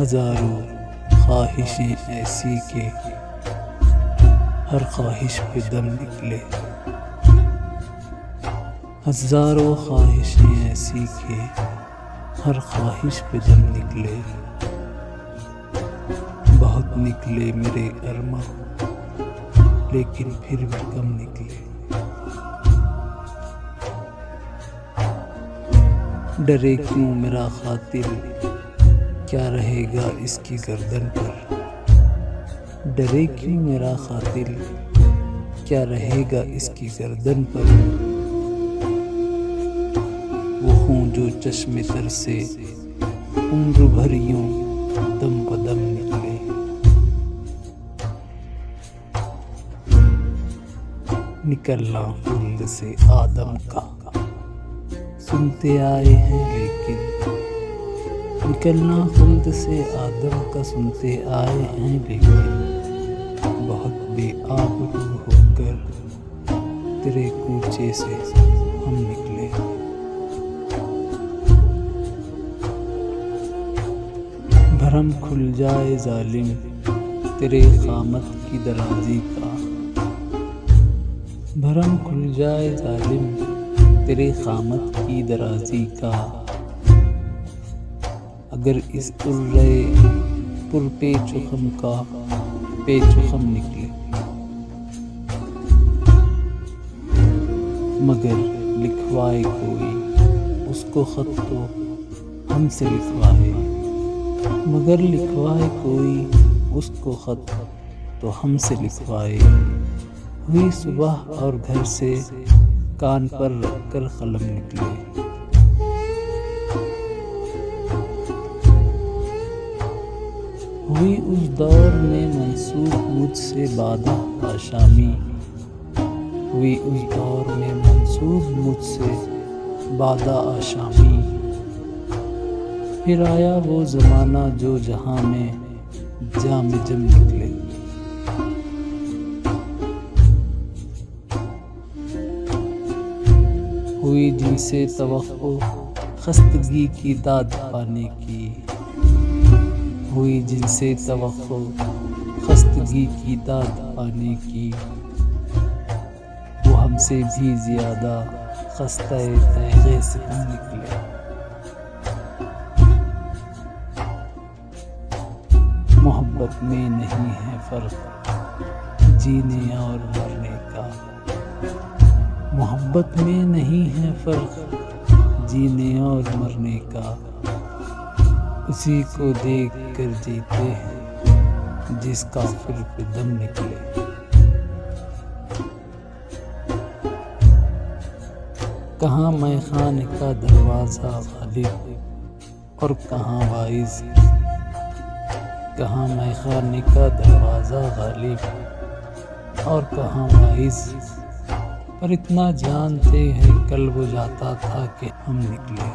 ہزاروں خواہشیں ایسی کہ ہر خواہش پہ دم نکلے، ہزاروں خواہشیں ایسی کہ ہر خواہش پہ دم نکلے، بہت نکلے میرے ارماں لیکن پھر بھی کم نکلے، ڈرے کیوں میرا قاتل کیا رہے گا اس کی گردن پر، ڈرے کیوں میرا قاتل کیا رہے گا اس کی گردن پر، وہ خون جو چشم تر سے عمر بھر یوں دم بدم نکلے، نکلنا خلد سے آدم کا سنتے آئے ہیں لیکن، نکلنا خلد سے آدم کا سنتے آئے ہیں لیکن، بہت بے آبرو ہو کر تیرے کوچے سے ہم نکلے، بھرم کھل جائے ظالم تیرے قامت کی درازی کا، بھرم کھل جائے ظالم تیرے قامت کی درازی کا، اگر اس ترے پر پیچ و خم کا پیچ و خم نکلے، مگر لکھوائے کوئی اس کو خط تو ہم سے لکھوائے، مگر لکھوائے کوئی اس کو خط تو ہم سے لکھوائے، ہوئی صبح اور گھر سے کان پر رکھ کر قلم نکلے، ہوئی اس دور میں منسوب مجھ سے بادہ آشامی، ہوئی اس دور میں منسوب مجھ سے بادہ آشامی، پھر آیا وہ زمانہ جو جہاں میں جام جم نکلے، ہوئی جن سے توقع خستگی کی داد پانے کی، ہوئی جن سے توقع خستگی کی داد پانے کی، وہ ہم سے بھی زیادہ خستہ تیغ سے ہم نکلے، محبت میں نہیں ہے فرق جینے اور مرنے کا، محبت میں نہیں ہے فرق جینے اور مرنے کا، اسی کو دیکھ کر جیتے ہیں جس کافر پہ دم نکلے، کہاں میں خانے کا دروازہ غالب اور کہاں وائز، کہاں میں خانے کا دروازہ غالب اور کہاں وائز، پر اتنا جانتے ہیں کل وہ جاتا تھا کہ ہم نکلے۔